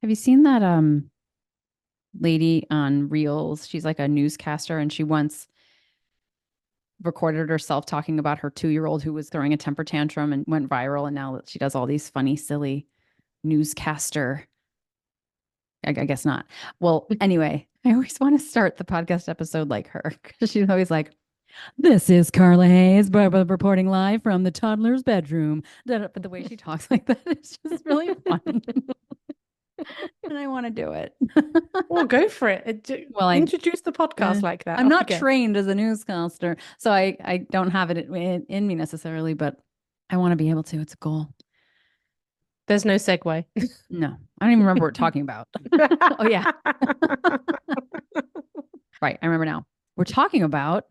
Have you seen that lady on Reels? She's like a newscaster and she once recorded herself talking about her 2-year-old who was throwing a temper tantrum and went viral. And now she does all these funny, silly newscaster. I guess not. Well, anyway, I always want to start the podcast episode like her because she's always like, "This is Carla Hayes reporting live from the toddler's bedroom." But the way she talks like that is just really funny. And I want to do it. Well, go for it. Well, Introduce the uh, podcast like that. I'm Off you not go. trained as a newscaster, so I don't have it in me necessarily, but I want to be able to. It's a goal. There's no segue. No, I don't even remember what we're talking about. Oh yeah, right. I remember now. We're talking about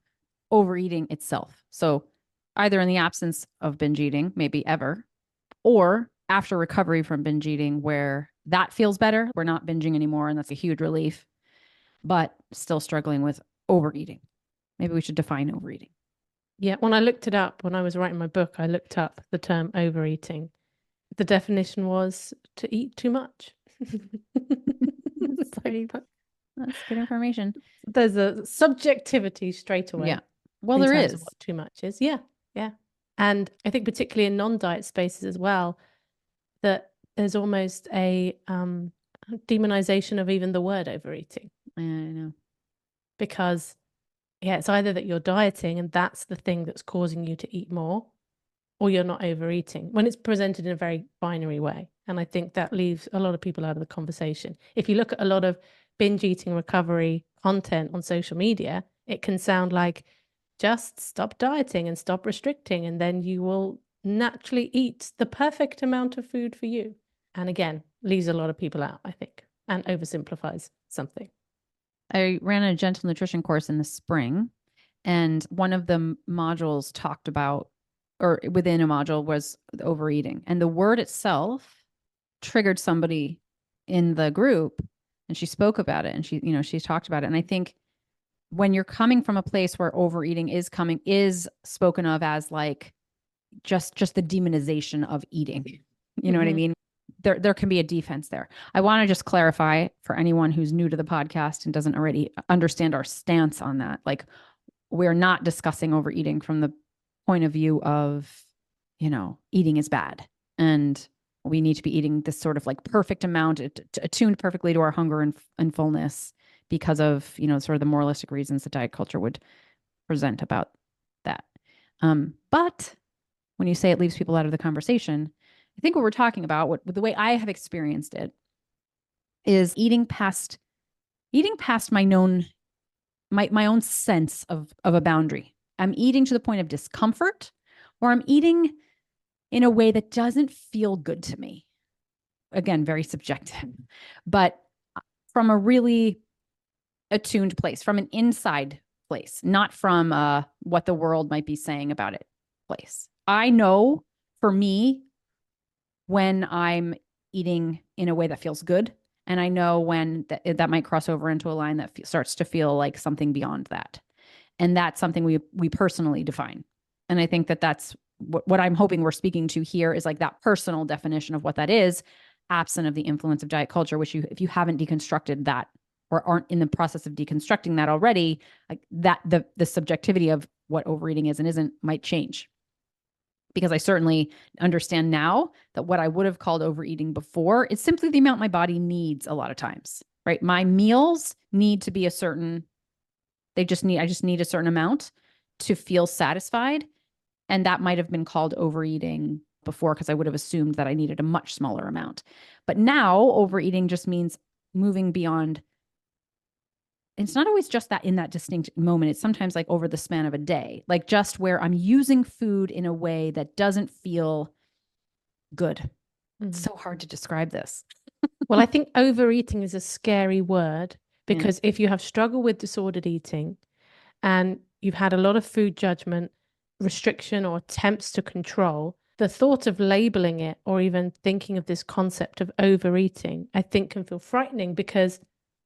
overeating itself. So either in the absence of binge eating, maybe ever, or after recovery from binge eating, where that feels better. We're not binging anymore, and that's a huge relief, but still struggling with overeating. Maybe we should define overeating. Yeah, when I looked it up, when I was writing my book, I looked up the term overeating. The definition was to eat too much. That's pretty. That's good information. There's a subjectivity straight Yeah. away Well, in there terms of is. what too much is. Yeah, yeah. And I think particularly in non-diet spaces as well, that there's almost a demonization of even the word overeating I know. because yeah, it's either that you're dieting and that's the thing that's causing you to eat more, or you're not overeating when it's presented in a very binary way. And I think that leaves a lot of people out of the conversation. If you look at a lot of binge eating recovery content on social media, it can sound like just stop dieting and stop restricting, and then you will naturally eat the perfect amount of food for you. And again, leaves a lot of people out, I think, and oversimplifies something. I ran a gentle nutrition course in the spring, and one of the modules talked about, or within a module, was overeating. And the word itself triggered somebody in the group, and she spoke about it and she talked about it. And I think when you're coming from a place where overeating is spoken of as like just the demonization of eating. You know what I Mm-hmm. mean? There can be a defense there. I want to just clarify for anyone who's new to the podcast and doesn't already understand our stance on that. Like, we're not discussing overeating from the point of view of, eating is bad and we need to be eating this sort of like perfect amount attuned perfectly to our hunger and fullness because of, sort of the moralistic reasons the diet culture would present about that. But when you say it leaves people out of the conversation, I think what we're talking about, what the way I have experienced it, is eating past my own sense of a boundary. I'm eating to the point of discomfort, or I'm eating in a way that doesn't feel good to me. Again, very subjective, but from a really attuned place, from an inside place, not from what the world might be saying about it place. I know for me when I'm eating in a way that feels good. And I know when that might cross over into a line that starts to feel like something beyond that. And that's something we personally define. And I think that's what I'm hoping we're speaking to here is like that personal definition of what that is, absent of the influence of diet culture, which if you haven't deconstructed that or aren't in the process of deconstructing that already, like that the subjectivity of what overeating is and isn't might change, because I certainly understand now that what I would have called overeating before is simply the amount my body needs a lot of times, right? My meals need to be I just need a certain amount to feel satisfied. And that might have been called overeating before because I would have assumed that I needed a much smaller amount. But now overeating just means moving beyond. It's not always just that in that distinct moment. It's sometimes like over the span of a day, like just where I'm using food in a way that doesn't feel good. It's Mm. so hard to describe this. Well, I think overeating is a scary word Yeah. because if you have struggled with disordered eating and you've had a lot of food judgment, restriction, or attempts to control, the thought of labeling it or even thinking of this concept of overeating, I think can feel frightening because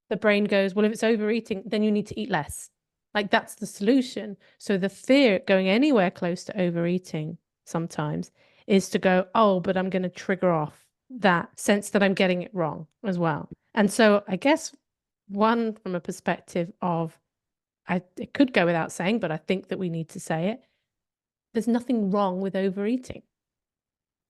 the brain goes, well, if it's overeating, then you need to eat less. Like that's the solution. So the fear going anywhere close to overeating sometimes is to go, oh, but I'm going to trigger off that sense that I'm getting it wrong as well. And so I guess one from a perspective of, it could go without saying, but I think that we need to say it. There's nothing wrong with overeating.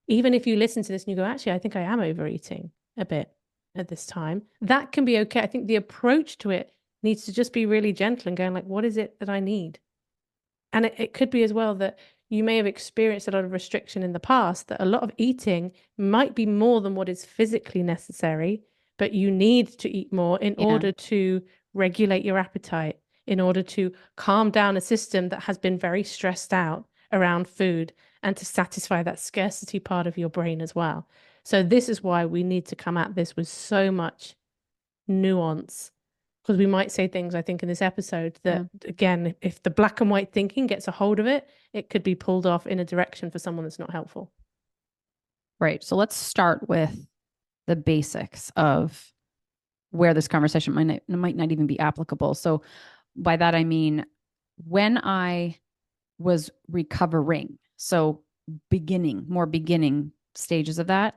Even if you listen to this and you go, actually, I think I am overeating a bit at this time, that can be okay. I think the approach to it needs to just be really gentle and going like, what is it that I need? And it could be as well that you may have experienced a lot of restriction in the past, that a lot of eating might be more than what is physically necessary, but you need to eat more in order to regulate your appetite, in order to calm down a system that has been very stressed out around food, and to satisfy that scarcity part of your brain as well. So this is why we need to come at this with so much nuance, because we might say things, I think, in this episode that, again, if the black and white thinking gets a hold of it, it could be pulled off in a direction for someone that's not helpful. Right. So let's start with the basics of where this conversation might not even be applicable. So by that, I mean, when I was recovering, so more beginning stages of that,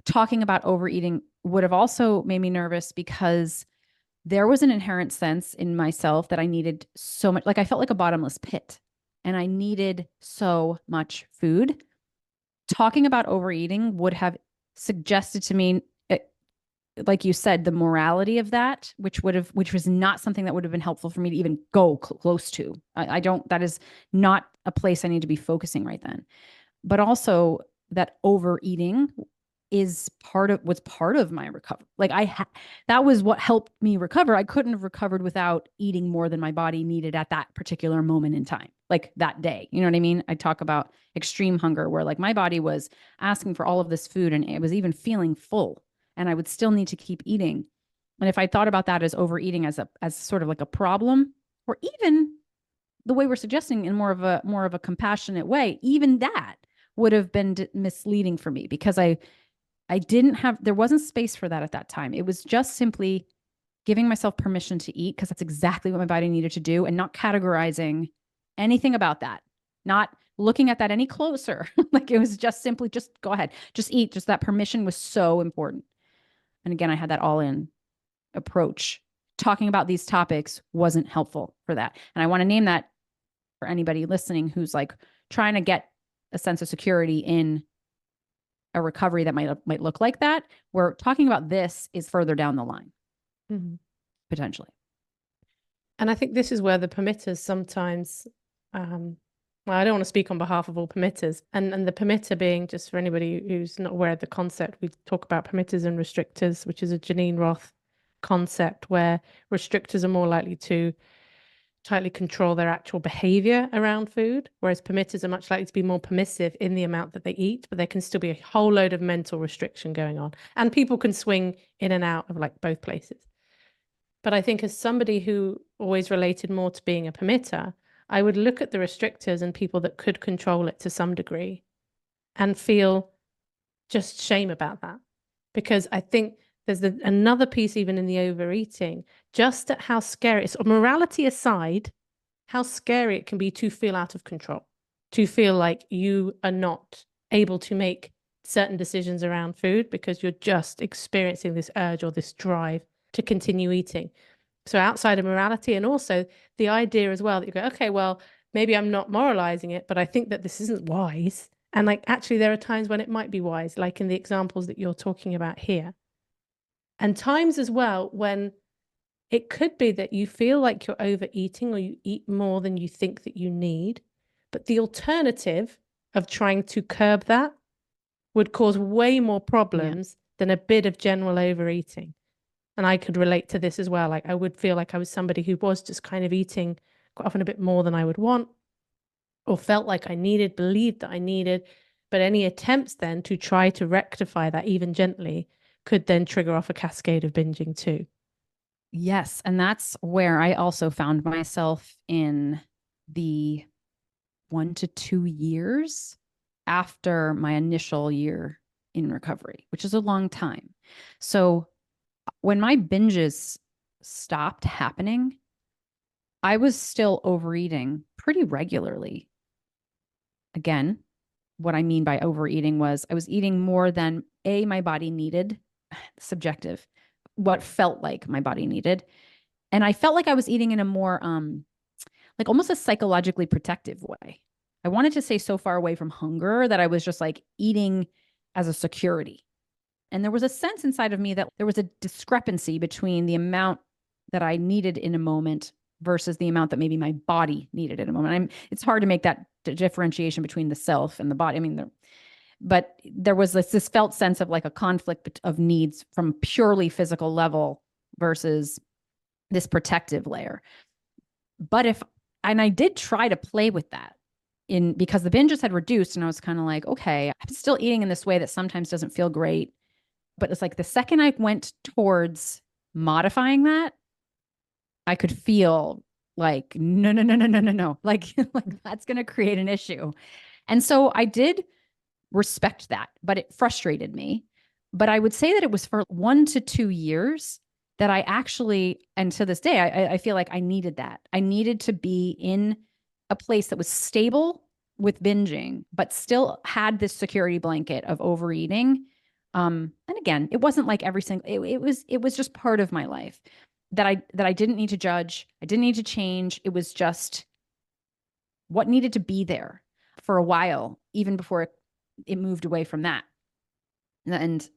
talking about overeating would have also made me nervous because there was an inherent sense in myself that I needed so much, like I felt like a bottomless pit and I needed so much food. Talking about overeating would have suggested to me, like you said, the morality of that, which was not something that would have been helpful for me to even go close to. I don't, that is not a place I need to be focusing right then. But also that overeating was part of my recovery. Like that was what helped me recover. I couldn't have recovered without eating more than my body needed at that particular moment in time, like that day. You know what I mean? I talk about extreme hunger where like my body was asking for all of this food and it was even feeling full and I would still need to keep eating. And if I thought about that as overeating as sort of like a problem, or even the way we're suggesting in more of a compassionate way, even that would have been misleading for me because there wasn't space for that at that time. It was just simply giving myself permission to eat because that's exactly what my body needed to do and not categorizing anything about that, not looking at that any closer. Like it was just simply just go ahead, just eat. Just that permission was so important. And again, I had that all in approach. Talking about these topics wasn't helpful for that. And I want to name that for anybody listening who's like trying to get a sense of security in a recovery that might look like that. We're talking about this is further down the line, potentially. And I think this is where the permitters sometimes, well, I don't want to speak on behalf of all permitters, and the permitter being, just for anybody who's not aware of the concept, we talk about permitters and restrictors, which is a Janine Roth concept where restrictors are more likely to tightly control their actual behavior around food, whereas permitters are much likely to be more permissive in the amount that they eat, but there can still be a whole load of mental restriction going on. And people can swing in and out of like both places. But I think as somebody who always related more to being a permitter, I would look at the restrictors and people that could control it to some degree and feel just shame about that. Because I think there's another piece, even in the overeating, just at how scary it's, morality aside, how scary it can be to feel out of control, to feel like you are not able to make certain decisions around food because you're just experiencing this urge or this drive to continue eating. So outside of morality, and also the idea as well that you go, okay, well, maybe I'm not moralizing it, but I think that this isn't wise. And like, actually, there are times when it might be wise, like in the examples that you're talking about here. And times as well when it could be that you feel like you're overeating or you eat more than you think that you need. But the alternative of trying to curb that would cause way more problems than a bit of general overeating. And I could relate to this as well. Like I would feel like I was somebody who was just kind of eating quite often a bit more than I would want, or felt like I needed, believed that I needed. But any attempts then to try to rectify that even gently could then trigger off a cascade of binging too. Yes. And that's where I also found myself in the 1 to 2 years after my initial year in recovery, which is a long time. So when my binges stopped happening, I was still overeating pretty regularly. Again, what I mean by overeating was I was eating more than my body needed, subjective, what felt like my body needed. And I felt like I was eating in a more like almost a psychologically protective way. I wanted to stay so far away from hunger that I was just like eating as a security. And there was a sense inside of me that there was a discrepancy between the amount that I needed in a moment versus the amount that maybe my body needed in a moment. It's hard to make that differentiation between the self and the body. I mean, but there was this felt sense of like a conflict of needs from purely physical level versus this protective layer. But and I did try to play with that because the binges had reduced and I was kind of like, okay, I'm still eating in this way that sometimes doesn't feel great. But it's like the second I went towards modifying that, I could feel like, no, no, no, no, no, no, no. Like, like that's going to create an issue. And so I did respect that, but it frustrated me. But I would say that it was for 1 to 2 years that I actually, and to this day, I feel like I needed that. I needed to be in a place that was stable with binging, but still had this security blanket of overeating. And again, it wasn't like every single, it was just part of my life that I didn't need to judge. I didn't need to change. It was just what needed to be there for a while, even before it moved away from that. And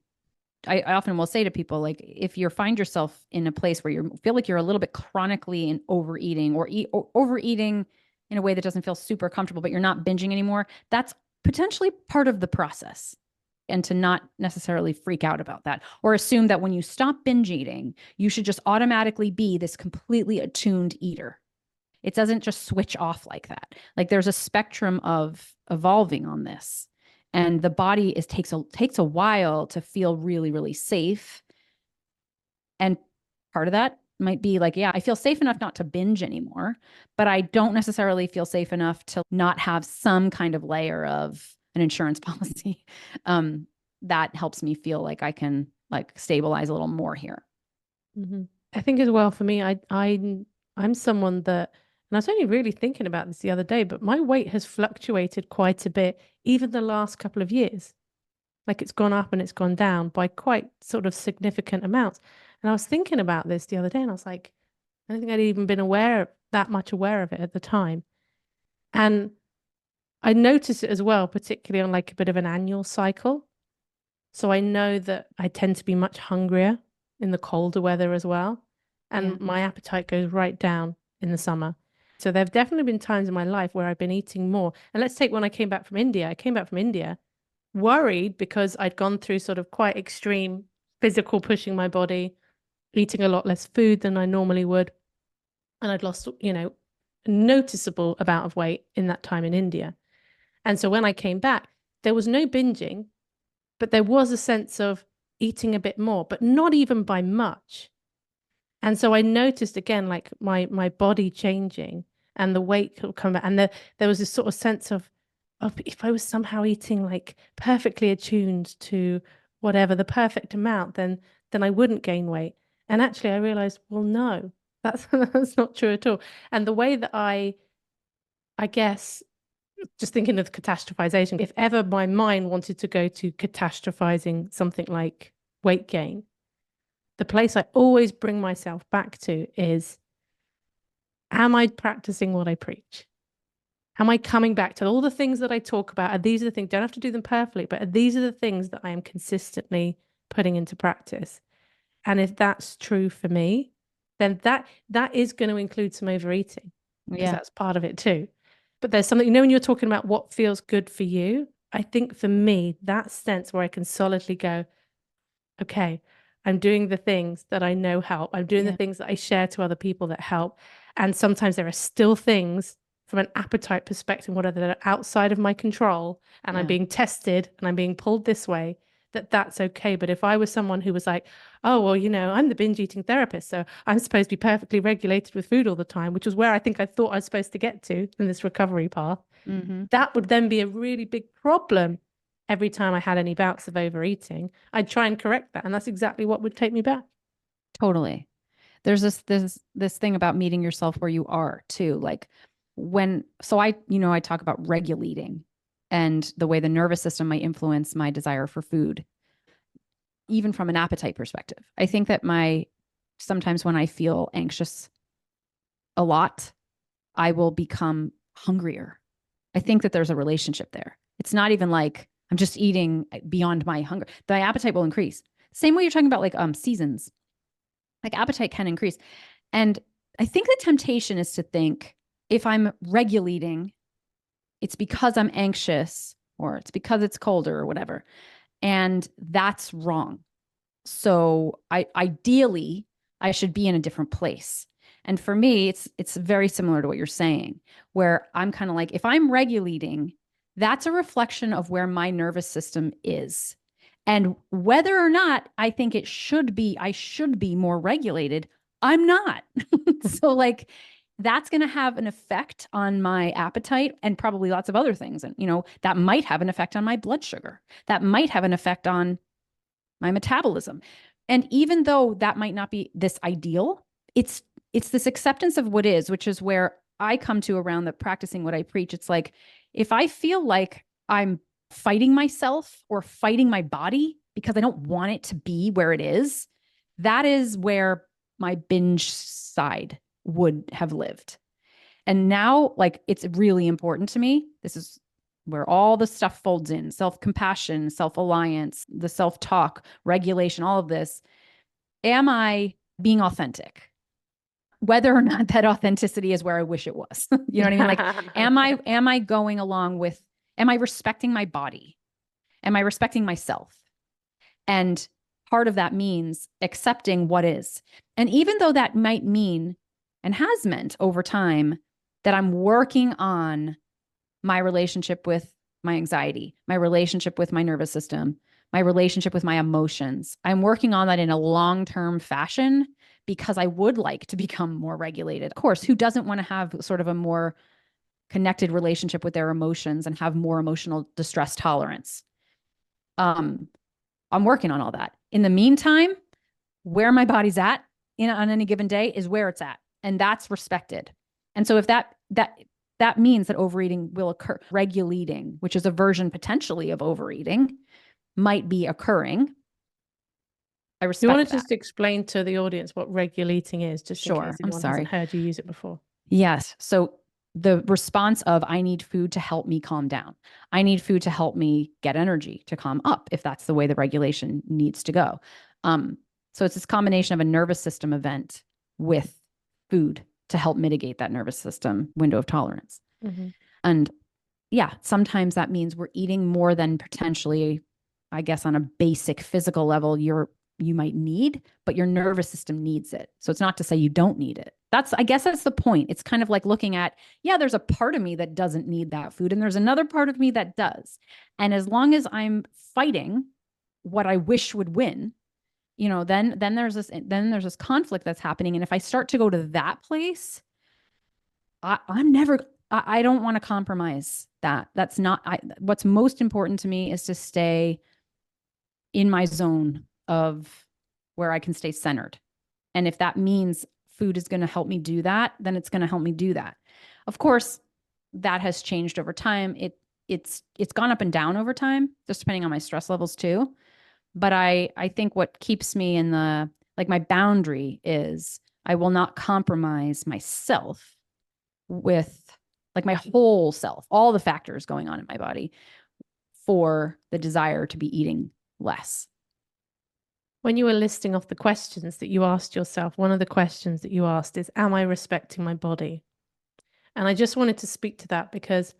I often will say to people, like, if you find yourself in a place where you feel like you're a little bit chronically in overeating or overeating in a way that doesn't feel super comfortable, but you're not binging anymore, that's potentially part of the process. And to not necessarily freak out about that or assume that when you stop binge eating, you should just automatically be this completely attuned eater. It doesn't just switch off like that. Like there's a spectrum of evolving on this. And the body takes a while to feel really, really safe. And part of that might be like, yeah, I feel safe enough not to binge anymore, but I don't necessarily feel safe enough to not have some kind of layer of an insurance policy that helps me feel like I can like stabilize a little more here. Mm-hmm. I think as well for me, I'm someone that, and I was only really thinking about this the other day, but my weight has fluctuated quite a bit, even the last couple of years. Like it's gone up and it's gone down by quite sort of significant amounts. And I was thinking about this the other day, and I was like, I don't think I'd even been that much aware of it at the time. And I noticed it as well, particularly on like a bit of an annual cycle. So I know that I tend to be much hungrier in the colder weather as well. Yeah. And my appetite goes right down in the summer. So there have definitely been times in my life where I've been eating more. And let's take when I came back from India. I came back from India worried because I'd gone through sort of quite extreme physical pushing my body, eating a lot less food than I normally would. And I'd lost, a noticeable amount of weight in that time in India. And so when I came back, there was no binging, but there was a sense of eating a bit more, but not even by much. And so I noticed again, like my body changing and the weight could come back. And there was this sort of sense of if I was somehow eating like perfectly attuned to whatever the perfect amount, then I wouldn't gain weight. And actually I realized, well, no, that's that's not true at all. And the way that I guess just thinking of catastrophization, if ever my mind wanted to go to catastrophizing something like weight gain, the place I always bring myself back to is, am I practicing what I preach? Am I coming back to all the things that I talk about? Are these are the things, don't have to do them perfectly, but these are the things that I am consistently putting into practice? And if that's true for me, then that is going to include some overeating because Yeah. that's part of it too. But there's something, when you're talking about what feels good for you, I think for me, that sense where I can solidly go, okay, I'm doing the things that I know help. I'm doing the Yeah. things that I share to other people that help. And sometimes there are still things from an appetite perspective, whatever, that are outside of my control, and I'm Yeah. being tested and I'm being pulled this way, that's okay. But if I was someone who was like, oh, well, I'm the binge eating therapist, so I'm supposed to be perfectly regulated with food all the time, which was where I think I thought I was supposed to get to in this recovery path, Mm-hmm. that would then be a really big problem. Every time I had any bouts of overeating, I'd try and correct that. And that's exactly what would take me back. Totally. There's this thing about meeting yourself where you are too. Like so I talk about regulating. and the way the nervous system might influence my desire for food, even from an appetite perspective. I think that sometimes when I feel anxious a lot, I will become hungrier. I think that there's a relationship there. It's not even like I'm just eating beyond my hunger. The appetite will increase. Same way you're talking about like seasons. Like appetite can increase. And I think the temptation is to think if I'm regulating, it's because I'm anxious or it's because it's colder or whatever. And that's wrong. So ideally, I should be in a different place. And for me, it's very similar to what you're saying, where I'm kind of like, if I'm regulating, that's a reflection of where my nervous system is. And whether or not I think I should be more regulated, I'm not. So like that's going to have an effect on my appetite and probably lots of other things. And, that might have an effect on my blood sugar. That might have an effect on my metabolism. And even though that might not be this ideal, it's this acceptance of what is, which is where I come to around the practicing what I preach. It's like, if I feel like I'm fighting myself or fighting my body because I don't want it to be where it is, that is where my binge side would have lived. And now, like, it's really important to me. This is where all the stuff folds in: self-compassion, self-alliance, the self-talk, regulation, all of this. Am I being authentic? Whether or not that authenticity is where I wish it was. You know what I mean? Like, am I going along with, am I respecting my body? Am I respecting myself? And part of that means accepting what is. And even though that might mean, and has meant over time, that I'm working on my relationship with my anxiety, my relationship with my nervous system, my relationship with my emotions. I'm working on that in a long-term fashion because I would like to become more regulated. Of course, who doesn't want to have sort of a more connected relationship with their emotions and have more emotional distress tolerance? I'm working on all that. In the meantime, where my body's at on any given day is where it's at, and that's respected. And so if that means that overeating will occur, regulating, which is a version potentially of overeating, might be occurring. I respect You want to that. just explain to the audience what regulating is, just in case anyone hasn't heard you use it before. Yes. So the response of, I need food to help me calm down. I need food to help me get energy to calm up, if that's the way the regulation needs to go. So it's this combination of a nervous system event with food to help mitigate that nervous system window of tolerance. Mm-hmm. And yeah, sometimes that means we're eating more than potentially, I guess, on a basic physical level, you might need, but your nervous system needs it. So it's not to say you don't need it. I guess that's the point. It's kind of like looking at, yeah, there's a part of me that doesn't need that food, and there's another part of me that does. And as long as I'm fighting what I wish would win, then there's this conflict that's happening. And if I start to go to that place, I don't want to compromise that. That's not, what's most important to me is to stay in my zone of where I can stay centered. And if that means food is going to help me do that, then it's going to help me do that. Of course, that has changed over time. It's gone up and down over time, just depending on my stress levels too. But I think what keeps me in my boundary is I will not compromise myself with like my whole self, all the factors going on in my body for the desire to be eating less. When you were listing off the questions that you asked yourself, one of the questions that you asked is, am I respecting my body? And I just wanted to speak to that because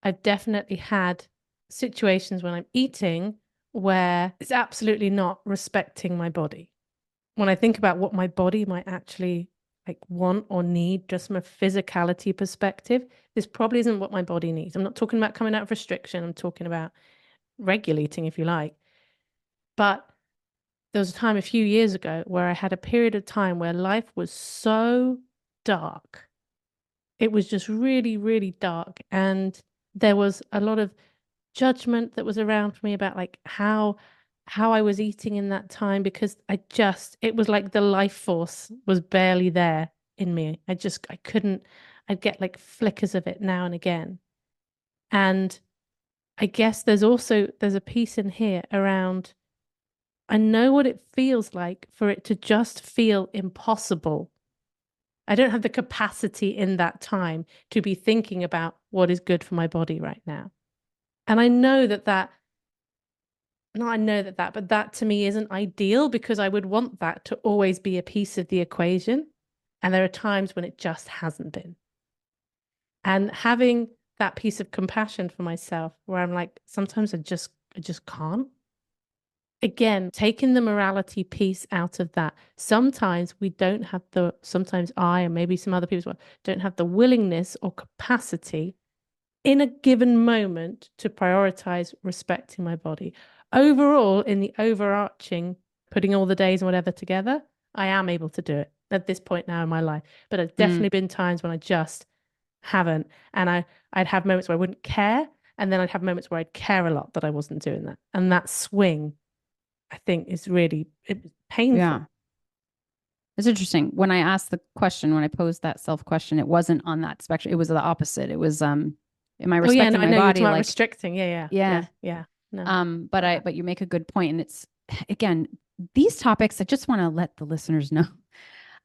I've definitely had situations when I'm eating where it's absolutely not respecting my body. When I think about what my body might actually want or need, just from a physicality perspective, this probably isn't what my body needs. I'm not talking about coming out of restriction. I'm talking about regulating, if you like. But there was a time a few years ago where I had a period of time where life was so dark. It was just really, really dark. And there was a lot of judgment that was around for me about how I was eating in that time, because it was like the life force was barely there in me. I couldn't, I'd get flickers of it now and again. And I guess there's a piece in here around, I know what it feels like for it to just feel impossible. I don't have the capacity in that time to be thinking about what is good for my body right now. And I know that no, I know that but that to me isn't ideal, because I would want that to always be a piece of the equation. And there are times when it just hasn't been. And having that piece of compassion for myself, where I'm like, sometimes I just can't. Again, taking the morality piece out of that. Sometimes sometimes I, and maybe some other people as well, don't have the willingness or capacity in a given moment to prioritize respecting my body. Overall, in the overarching, putting all the days and whatever together, I am able to do it at this point now in my life. But there's definitely been times when I just haven't. And I'd have moments where I wouldn't care. And then I'd have moments where I'd care a lot that I wasn't doing that. And that swing, I think, is really painful. Yeah. It's interesting. When I asked the question, when I posed that self question, it wasn't on that spectrum. It was the opposite. It was, am I Oh yeah, respecting no, I my know you're body? talking about Like, restricting. Yeah. yeah. No. But you make a good point. And it's, again, these topics, I just want to let the listeners know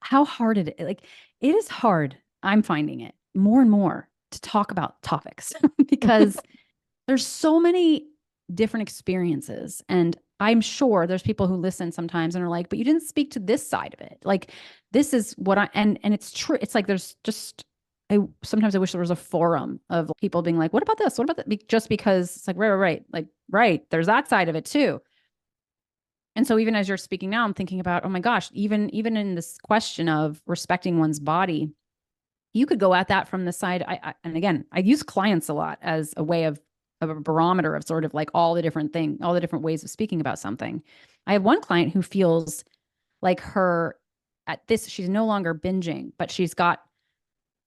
how hard it is. Like, it is hard. I'm finding it more and more to talk about topics because there's so many different experiences. And I'm sure there's people who listen sometimes and are like, but you didn't speak to this side of it. Like, this is what and it's true. It's like, there's just, sometimes I wish there was a forum of people being like, what about this? What about that? Just because it's like, right. Like, right. There's that side of it too. And so even as you're speaking now, I'm thinking about, oh my gosh, even in this question of respecting one's body, you could go at that from the side. And again, I use clients a lot as a way of a barometer of sort of like all the different ways of speaking about something. I have one client who feels like she's no longer binging, but she's got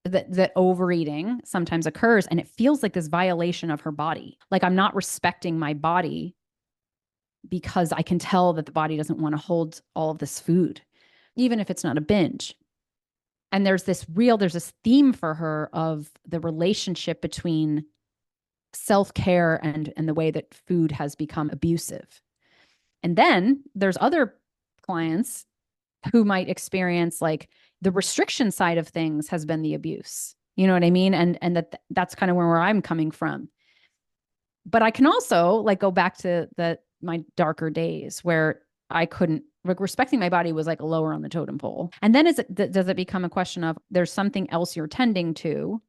that overeating sometimes occurs, and it feels like this violation of her body. Like, I'm not respecting my body because I can tell that the body doesn't want to hold all of this food, even if it's not a binge. And there's this theme for her of the relationship between self-care and the way that food has become abusive. And then there's other clients who might experience like the restriction side of things has been the abuse. You know what I mean? And that's kind of where I'm coming from. But I can also like go back to my darker days where I couldn't, like, respecting my body was like lower on the totem pole. And then does it become a question of there's something else you're tending to?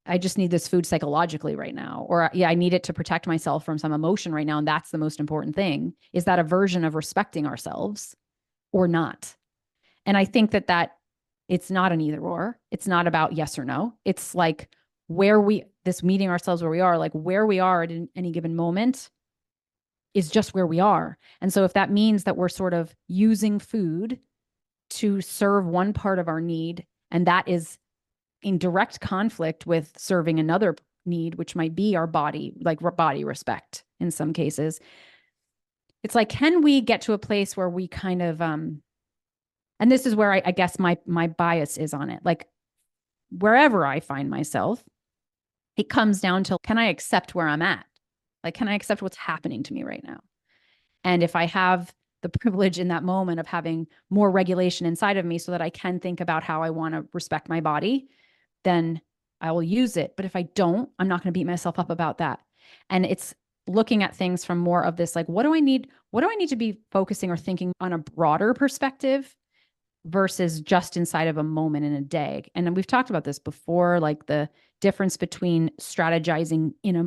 I just need this food psychologically right now. Or yeah, I need it to protect myself from some emotion right now. And that's the most important thing. Is that a version of respecting ourselves or not? And I think that it's not an either or. It's not about yes or no. It's like this meeting ourselves where we are, like where we are at any given moment is just where we are. And so if that means that we're sort of using food to serve one part of our need, and that is in direct conflict with serving another need, which might be our body, like body respect in some cases, it's like, can we get to a place where we kind of, and this is where I guess my bias is on it. Like, wherever I find myself, it comes down to, can I accept where I'm at? Like, can I accept what's happening to me right now? And if I have the privilege in that moment of having more regulation inside of me so that I can think about how I want to respect my body, then I will use it. But if I don't, I'm not going to beat myself up about that. And it's looking at things from more of this, like, what do I need? What do I need to be focusing or thinking on a broader perspective versus just inside of a moment in a day? And we've talked about this before, like the difference between strategizing in a,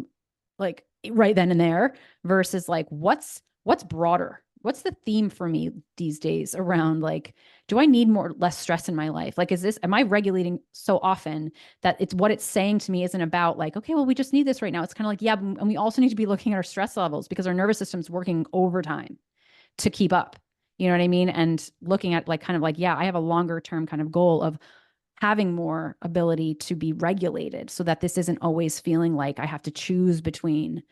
like right then and there versus like what's broader, what's the theme for me these days around, like, do I need less stress in my life? Like, am I regulating so often that what it's saying to me isn't about like, okay, well, we just need this right now. It's kind of like, yeah, and we also need to be looking at our stress levels because our nervous system's working overtime to keep up. You know what I mean? And looking at like, kind of like, yeah, I have a longer term kind of goal of having more ability to be regulated so that this isn't always feeling like I have to choose between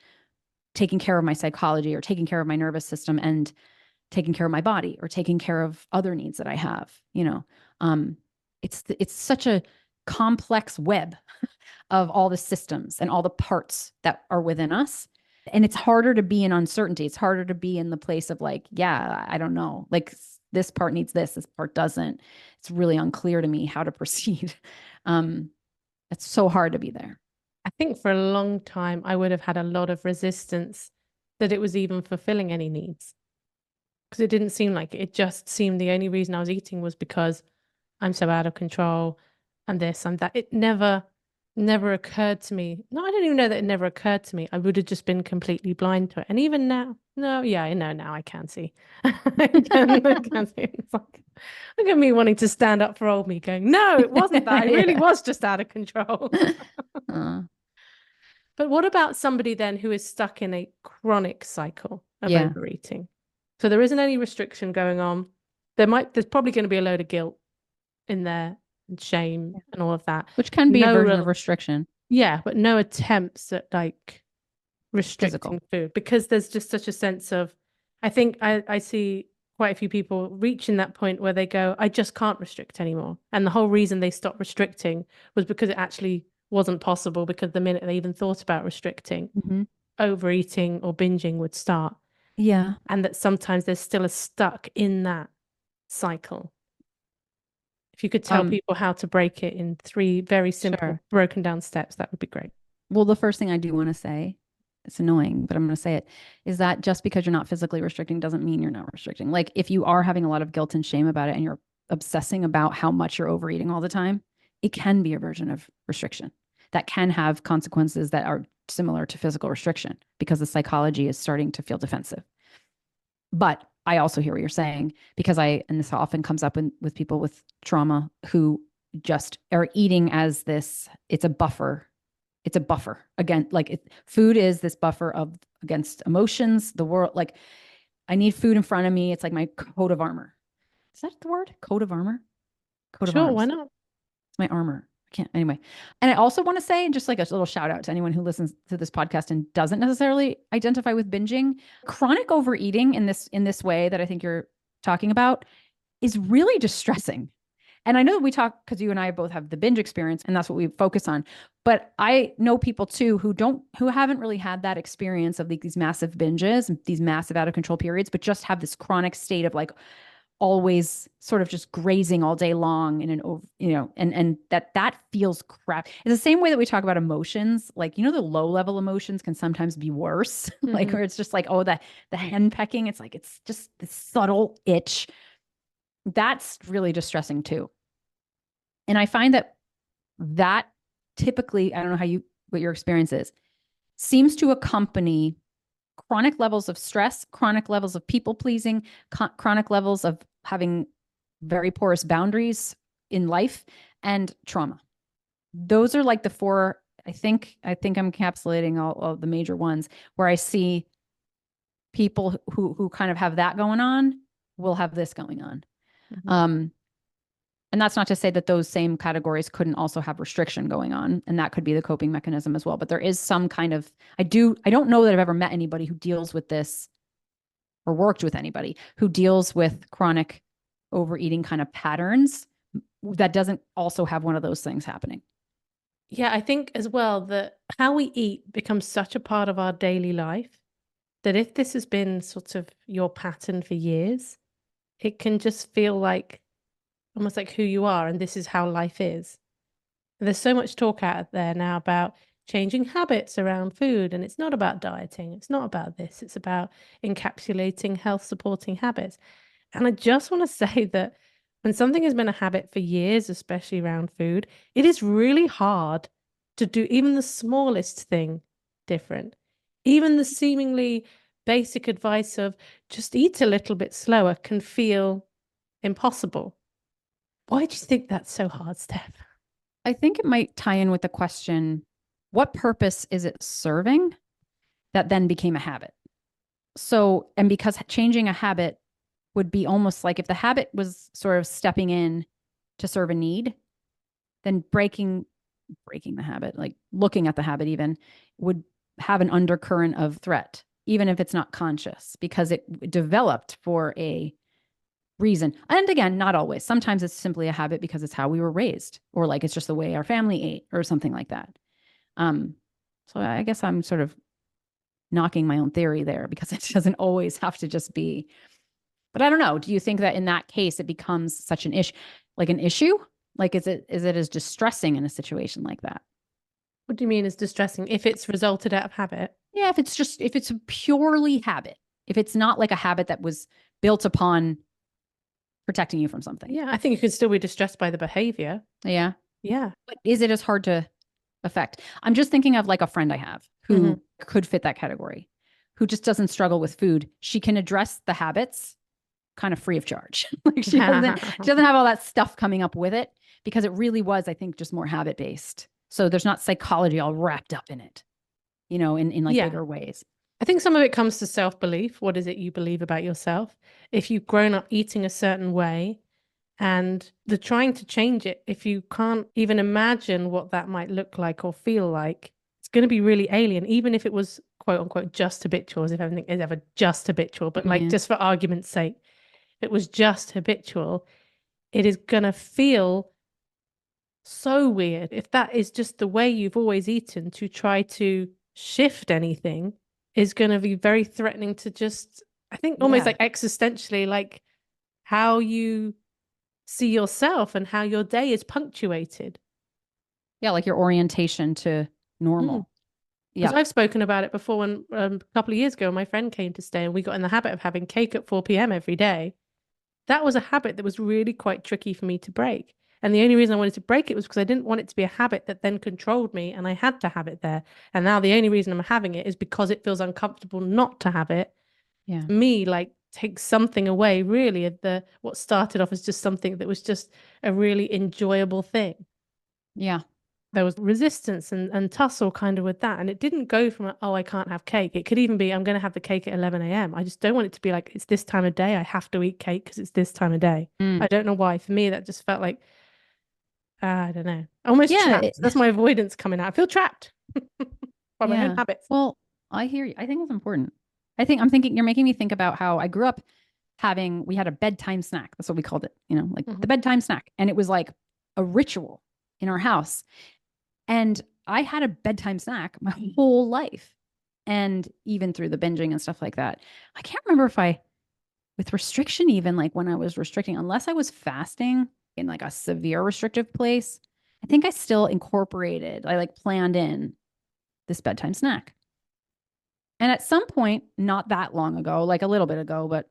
taking care of my psychology or taking care of my nervous system and taking care of my body or taking care of other needs that I have. It's such a complex web of all the systems and all the parts that are within us. And it's harder to be in uncertainty. It's harder to be in the place of like, yeah, I don't know. Like this part needs this part doesn't. It's really unclear to me how to proceed. Um, it's so hard to be there. I think for a long time, I would have had a lot of resistance that it was even fulfilling any needs because it didn't seem like it. It just seemed the only reason I was eating was because I'm so out of control and this and that. It never occurred to me. No, I don't even know that it never occurred to me. I would have just been completely blind to it. And even now, no, yeah, I know now I can see. I can see. It's like, look at me wanting to stand up for old me going, no, it wasn't that. I really was just out of control. uh, But what about somebody then who is stuck in a chronic cycle of yeah. overeating? So there isn't any restriction going on. There's probably going to be a load of guilt in there and shame and all of that. Which can be a No version real, of restriction. yeah, but no attempts at like Physical. restricting food because there's just such a sense of, I think I see quite a few people reaching that point where they go, I just can't restrict anymore. And the whole reason they stopped restricting was because it actually wasn't possible because the minute they even thought about restricting, overeating or binging would start. Yeah. And that sometimes there's still a stuck in that cycle. If you could tell people how to break it in 3 very simple, Sure. broken down steps, that would be great. Well, the first thing I do want to say, it's annoying, but I'm going to say it, is that just because you're not physically restricting doesn't mean you're not restricting. Like if you are having a lot of guilt and shame about it and you're obsessing about how much you're overeating all the time, it can be a version of restriction that can have consequences that are similar to physical restriction because the psychology is starting to feel defensive. But I also hear what you're saying because and this often comes up with people with trauma who just are eating as this, it's a buffer. It's a buffer again, like food is this buffer of against emotions, the world. Like I need food in front of me. It's like my coat of armor. Is that the word? Coat of armor? Coat of Sure, why arms. not? It's my armor. I can't anyway. And I also want to say, just like a little shout out to anyone who listens to this podcast and doesn't necessarily identify with binging, chronic overeating in this way that I think you're talking about is really distressing. And I know that we talk because you and I both have the binge experience and that's what we focus on. But I know people too who haven't really had that experience of these massive binges, these massive out of control periods, but just have this chronic state of like always sort of just grazing all day long in and that feels crap. It's the same way that we talk about emotions. Like, the low level emotions can sometimes be worse. Like where it's just like, oh, the hen pecking. It's like, it's just this subtle itch. That's really distressing too. And I find that typically, I don't know what your experience is, seems to accompany chronic levels of stress, chronic levels of people pleasing, chronic levels of having very porous boundaries in life, and trauma. Those are like the 4, I think I'm encapsulating all the major ones where I see people who kind of have that going on will have this going on. And that's not to say that those same categories couldn't also have restriction going on, and that could be the coping mechanism as well. But there is some kind of, I don't know that I've ever met anybody who deals with this or worked with anybody who deals with chronic overeating kind of patterns that doesn't also have one of those things happening. Yeah, I think as well that how we eat becomes such a part of our daily life that if this has been sort of your pattern for years, it can just feel like almost like who you are and this is how life is. And there's so much talk out there now about changing habits around food, and it's not about dieting, it's not about this, it's about encapsulating health supporting habits. And I just want to say that when something has been a habit for years, especially around food, it is really hard to do even the smallest thing different. Even the seemingly basic advice of just eat a little bit slower can feel impossible. Why do you think that's so hard, Steph? I think it might tie in with the question, what purpose is it serving that then became a habit? So, and because changing a habit would be almost like if the habit was sort of stepping in to serve a need, then breaking the habit, like looking at the habit even, would have an undercurrent of threat, even if it's not conscious, because it developed for a reason. And again, not always. Sometimes it's simply a habit because it's how we were raised, or like it's just the way our family ate or something like that. So I guess I'm sort of knocking my own theory there, because it doesn't always have to just be. But I don't know. Do you think that in that case it becomes such an issue, like an issue? Like, is it as distressing in a situation like that? What do you mean is distressing? If it's resulted out of habit? Yeah, if it's a purely habit, if it's not like a habit that was built upon protecting you from something. Yeah, I think you can still be distressed by the behavior. Yeah. Yeah. But is it as hard to affect? I'm just thinking of like a friend I have who could fit that category, who just doesn't struggle with food. She can address the habits kind of free of charge. Like she doesn't have all that stuff coming up with it, because it really was, I think, just more habit based. So there's not psychology all wrapped up in it, in like bigger ways. I think some of it comes to self-belief. What is it you believe about yourself? If you've grown up eating a certain way and the trying to change it, if you can't even imagine what that might look like or feel like, it's going to be really alien, even if it was quote unquote just habitual, as if everything is ever just habitual. But like, just for argument's sake, if it was just habitual, it is going to feel so weird. If that is just the way you've always eaten, to try to shift anything is going to be very threatening to just, I think, almost like existentially, like how you see yourself and how your day is punctuated. Yeah, like your orientation to normal. Because I've spoken about it before when a couple of years ago, my friend came to stay and we got in the habit of having cake at 4 p.m. every day. That was a habit that was really quite tricky for me to break. And the only reason I wanted to break it was because I didn't want it to be a habit that then controlled me, and I had to have it there. And now the only reason I'm having it is because it feels uncomfortable not to have it. Yeah. For me, like, take something away really of what started off as just something that was just a really enjoyable thing. Yeah. There was resistance and tussle kind of with that. And it didn't go from, oh, I can't have cake. It could even be, I'm going to have the cake at 11 a.m. I just don't want it to be like, it's this time of day. I have to eat cake because it's this time of day. I don't know why. For me, that just felt like, I don't know, almost trapped. That's my avoidance coming out. I feel trapped by my own habits. Well, I hear you. I think it's important. You're making me think about how I grew up we had a bedtime snack. That's what we called it, like the bedtime snack. And it was like a ritual in our house. And I had a bedtime snack my whole life. And even through the binging and stuff like that. I can't remember if with restriction, even like when I was restricting, unless I was fasting in like a severe restrictive place, I think I still I like planned in this bedtime snack. And at some point, not that long ago, like a little bit ago, but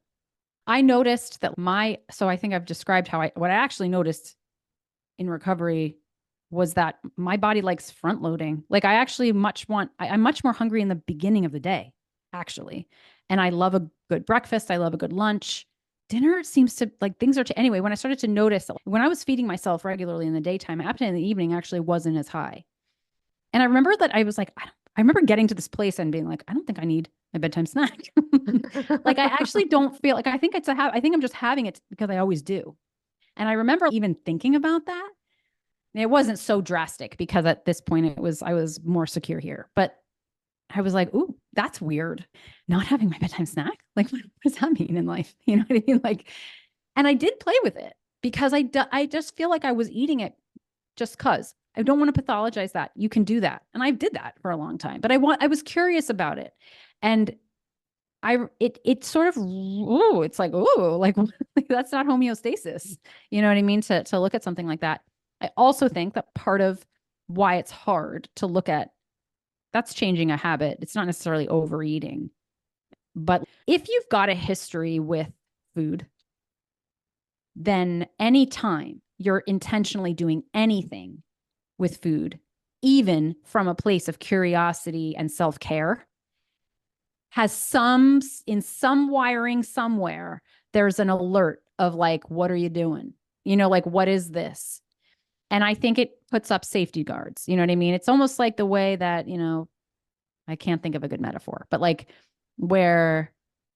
I noticed that so I think I've described what I actually noticed in recovery was that my body likes front loading. Like I actually I'm much more hungry in the beginning of the day, actually. And I love a good breakfast. I love a good lunch. Dinner seems to like things are anyway, when I started to notice that when I was feeding myself regularly in the daytime, appetite in the evening actually wasn't as high. And I remember that I was like, I remember getting to this place and being like, I don't think I need a bedtime snack. Like I actually don't feel like, I think I'm just having it because I always do. And I remember even thinking about that. It wasn't so drastic because at this point I was more secure here, but I was like, ooh, that's weird. Not having my bedtime snack. Like, what does that mean in life? You know what I mean? Like, and I did play with it because I just feel like I was eating it just cause. I don't want to pathologize that. You can do that. And I did that for a long time, but I was curious about it. And it sort of, ooh, it's like, ooh, like that's not homeostasis. You know what I mean? To look at something like that. I also think that part of why it's hard to look at, that's changing a habit. It's not necessarily overeating. But if you've got a history with food, then anytime you're intentionally doing anything with food, even from a place of curiosity and self-care, has in some wiring somewhere, there's an alert of like, what are you doing? Like, what is this? And I think it puts up safety guards. You know what I mean? It's almost like the way that, I can't think of a good metaphor, but like where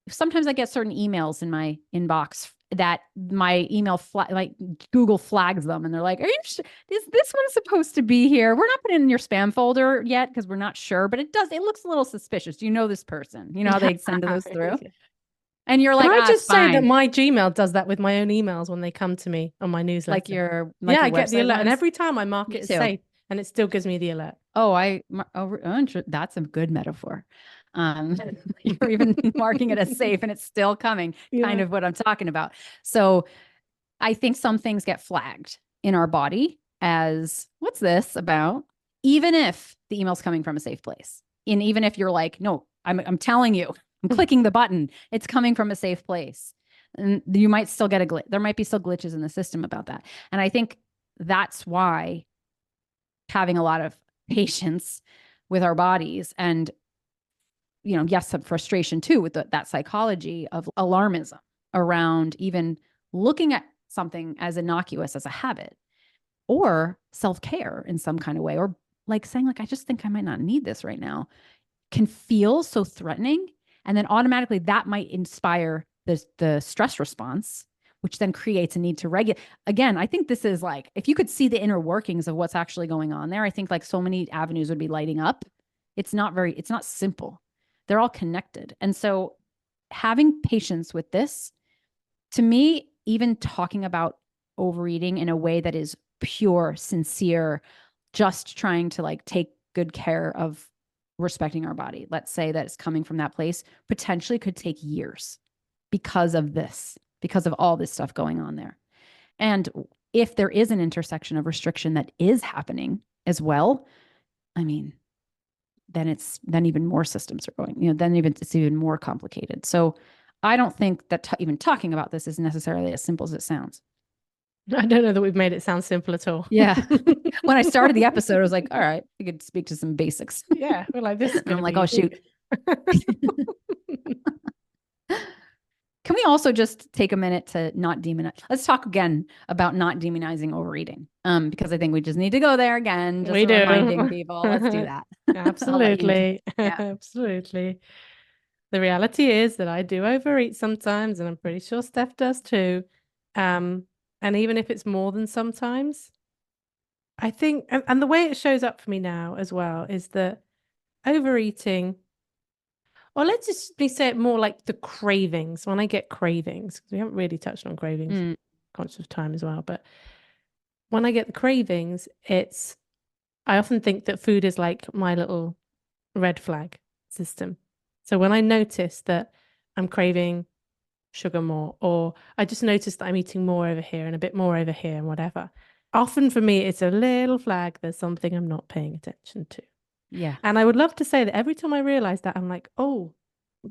sometimes I get certain emails in my inbox that my email, like Google flags them and they're like, is this one supposed to be here? We're not putting it in your spam folder yet because we're not sure, but it looks a little suspicious. Do you know this person? You know how they send those through? And you're like, can I just say that my Gmail does that with my own emails when they come to me on my newsletter? I get the alert, and every time I mark it as safe, and it still gives me the alert. Oh, that's a good metaphor. You're even marking it as safe and it's still coming, kind of what I'm talking about. So I think some things get flagged in our body as what's this about? Even if the email's coming from a safe place. And even if you're like, no, I'm telling you, I'm clicking the button, it's coming from a safe place. And you might still get a glitch. There might be still glitches in the system about that. And I think that's why having a lot of patience with our bodies and, yes, some frustration too with that psychology of alarmism around even looking at something as innocuous as a habit or self-care in some kind of way, or like saying like, I just think I might not need this right now, can feel so threatening. And then automatically that might inspire the stress response, which then creates a need to regulate. Again, I think this is like, if you could see the inner workings of what's actually going on there, I think like so many avenues would be lighting up. It's not simple. They're all connected. And so having patience with this, to me, even talking about overeating in a way that is pure, sincere, just trying to like take good care of respecting our body, let's say that it's coming from that place, potentially could take years because of this, because of all this stuff going on there. And if there is an intersection of restriction that is happening as well, I mean, then even more systems are going, then it's even more complicated. So I don't think that even talking about this is necessarily as simple as it sounds. I don't know that we've made it sound simple at all. Yeah. When I started the episode, I was like, all right, we could speak to some basics. Yeah. We're like, this is and I'm like, be oh, shoot. Can we also just take a minute to not demonize? Let's talk again about not demonizing overeating. Because I think we just need to go there again, just reminding people. Let's do that. Absolutely. Yeah. Absolutely. The reality is that I do overeat sometimes, and I'm pretty sure Steph does too. And even if it's more than sometimes, I think, and the way it shows up for me now as well is that overeating, or let's just say it more like the cravings. When I get cravings, because we haven't really touched on cravings, conscious of time as well, but when I get the cravings, I often think that food is like my little red flag system. So when I notice that I'm craving sugar more, or I just notice that I'm eating more over here and a bit more over here and whatever, often for me, it's a little flag. There's something I'm not paying attention to. Yeah. And I would love to say that every time I realize that, I'm like, oh,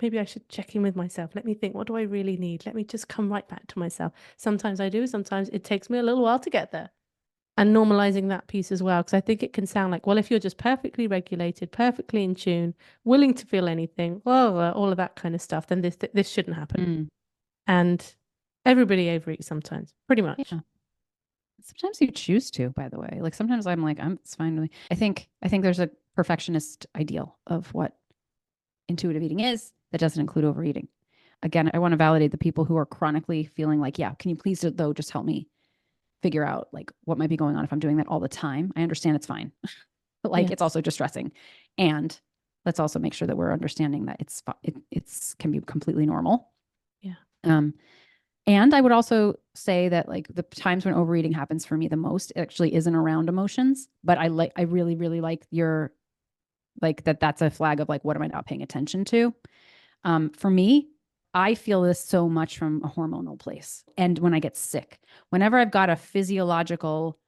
maybe I should check in with myself. Let me think, what do I really need? Let me just come right back to myself. Sometimes I do, sometimes it takes me a little while to get there. And normalizing that piece as well, because I think it can sound like, well, if you're just perfectly regulated, perfectly in tune, willing to feel anything, well, all of that kind of stuff, then this shouldn't happen. And everybody overeats sometimes, pretty much. Yeah. Sometimes you choose to, by the way. Like sometimes I'm like, it's fine with me. I think there's a perfectionist ideal of what intuitive eating is that doesn't include overeating. Again, I want to validate the people who are chronically feeling like, yeah, can you please though just help me figure out like what might be going on if I'm doing that all the time. I understand it's fine, but like it's also distressing. And let's also make sure that we're understanding that it's can be completely normal. Yeah. And I would also say that like the times when overeating happens for me the most actually isn't around emotions, but I really, really like your, like that's a flag of like, what am I not paying attention to? For me, I feel this so much from a hormonal place. And when I get sick, whenever I've got a physiological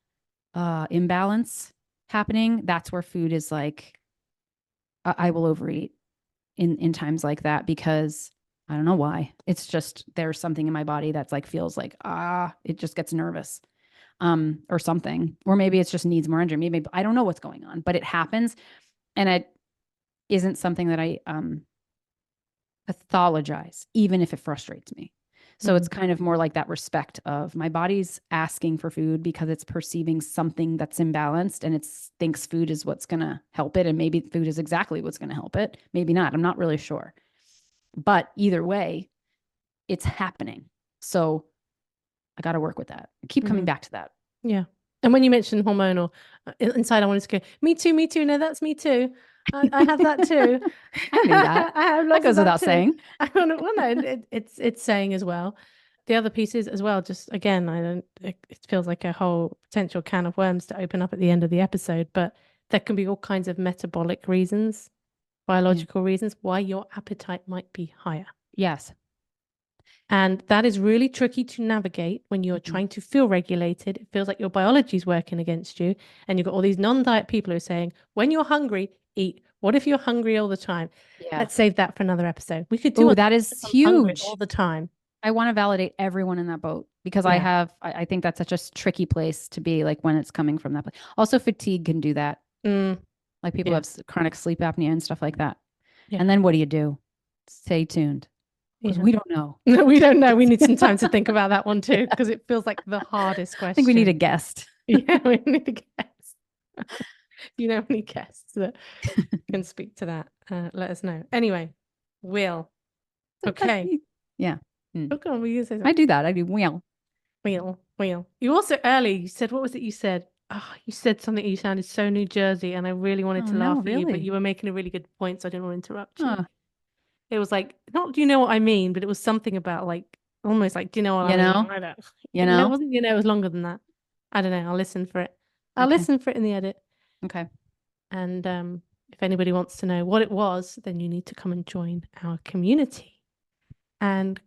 imbalance happening, that's where food is like, I will overeat in times like that because I don't know why. It's just there's something in my body that's like feels like it just gets nervous. Or something. Or maybe it's just needs more energy. Maybe I don't know what's going on, but it happens. And it isn't something that I pathologize, even if it frustrates me. So it's kind of more like that respect of my body's asking for food because it's perceiving something that's imbalanced and it thinks food is what's going to help it. And maybe food is exactly what's going to help it. Maybe not. I'm not really sure. But either way, it's happening. So I got to work with that. I keep coming back to that. Yeah. And when you mentioned hormonal, inside I wanted to go, me too, me too. No, that's me too. I have that too. I knew that. I have lots that goes of that without too. saying. Well, no, it's saying as well. The other pieces as well, just again, it feels like a whole potential can of worms to open up at the end of the episode, but there can be all kinds of metabolic reasons biological reasons why your appetite might be higher. Yes. And that is really tricky to navigate when you're trying to feel regulated. It feels like your biology is working against you. And you've got all these non-diet people who are saying, when you're hungry, eat. What if you're hungry all the time? Yeah. Let's save that for another episode. We could do Oh, that is hungry huge. all the time. I want to validate everyone in that boat because I think that's such a tricky place to be, like when it's coming from that place. Also, fatigue can do that. Like people have chronic sleep apnea and stuff like that. And then what do? Stay tuned. Because we don't know. No, we don't know. We need some time to think about that one too, because it feels like the hardest question. I think we need a guest. Yeah, we need a guest. You know any guests that can speak to that? Let us know. Anyway, Will. Okay. Yeah. Okay, were you gonna say something? I do that. I do wheel. You also early, you said, what was it you said? Oh, you said something, you sounded so New Jersey, and I really wanted to laugh at you, but you were making a really good point, so I didn't want to interrupt you. It was like, not do you know what I mean, but it was something about like, almost like, do you know what I mean? I don't, it wasn't, it was longer than that. I don't know. I'll listen for it. I'll listen for it in the edit. Okay. And if anybody wants to know what it was, then you need to come and join our community. And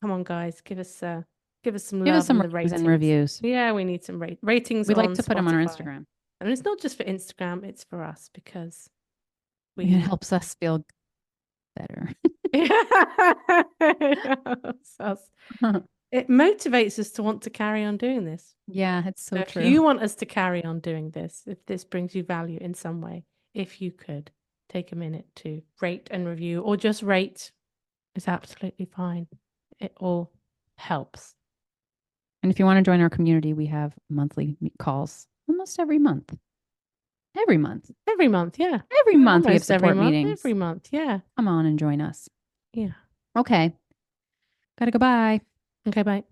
come on, guys, give us some love. Give us some ratings and reviews. Yeah, we need some ratings. We'd like to put them on our Instagram. And it's not just for Instagram; it's for us because it helps us feel better. It motivates us to want to carry on doing this. Yeah, it's so true. If you want us to carry on doing this, if this brings you value in some way, if you could take a minute to rate and review, or just rate, is absolutely fine. It all helps. And if you want to join our community, we have monthly calls almost every month. Every month, yeah. Every month we have support meetings. Every month, yeah. Come on and join us. Yeah. Okay. Gotta go. Bye. Okay, bye.